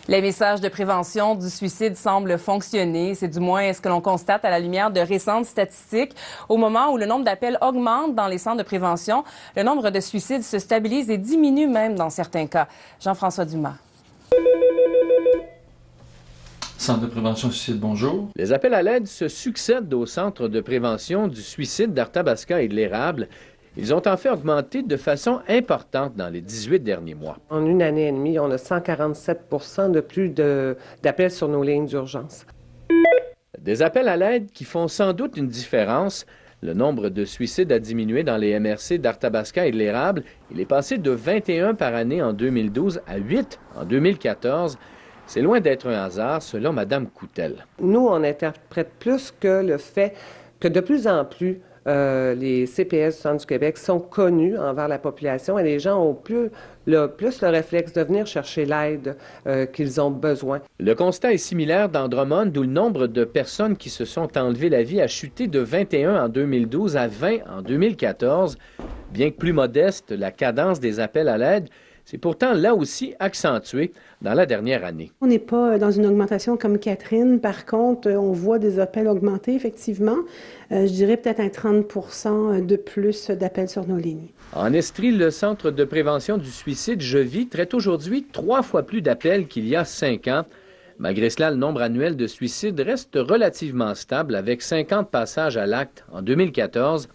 Les messages de prévention du suicide semblent fonctionner. C'est du moins ce que l'on constate à la lumière de récentes statistiques. Au moment où le nombre d'appels augmente dans les centres de prévention, le nombre de suicides se stabilise et diminue même dans certains cas. Jean-François Dumas. Centre de prévention du suicide, bonjour. Les appels à l'aide se succèdent au centre de prévention du suicide d'Arthabasca et de l'Érable. Ils ont en fait augmenté de façon importante dans les 18 derniers mois. En une année et demie, on a 147 de plus d'appels sur nos lignes d'urgence. Des appels à l'aide qui font sans doute une différence. Le nombre de suicides a diminué dans les MRC d'Arthabasca et de l'Érable. Il est passé de 21 par année en 2012 à 8 en 2014. C'est loin d'être un hasard, selon Mme Coutel. Nous, on interprète plus que le fait que de plus en plus, les CPS du Centre du Québec sont connus envers la population et les gens ont plus le réflexe de venir chercher l'aide qu'ils ont besoin. Le constat est similaire dans Drummond, où le nombre de personnes qui se sont enlevées la vie a chuté de 21 en 2012 à 20 en 2014. Bien que plus modeste, la cadence des appels à l'aide s'est pourtant là aussi accentuée dans la dernière année. On n'est pas dans une augmentation comme Catherine. Par contre, on voit des appels augmenter, effectivement. Je dirais peut-être un 30 % de plus d'appels sur nos lignes. En Estrie, le Centre de prévention du suicide Je vis traite aujourd'hui 3 fois plus d'appels qu'il y a 5 ans. Malgré cela, le nombre annuel de suicides reste relativement stable, avec 50 passages à l'acte en 2014.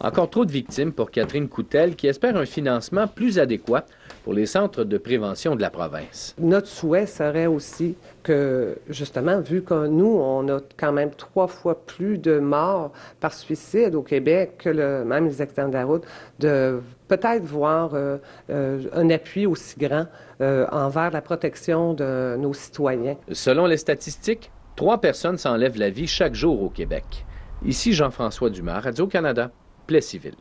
Encore trop de victimes pour Catherine Coutel, qui espère un financement plus adéquat pour les centres de prévention de la province. Notre souhait serait aussi que, justement, vu que nous, on a quand même 3 fois plus de morts par suicide au Québec que même les accidents de la route, de peut-être voir un appui aussi grand envers la protection de nos citoyens. Selon les statistiques, 3 personnes s'enlèvent la vie chaque jour au Québec. Ici Jean-François Dumas, Radio-Canada, Plessisville.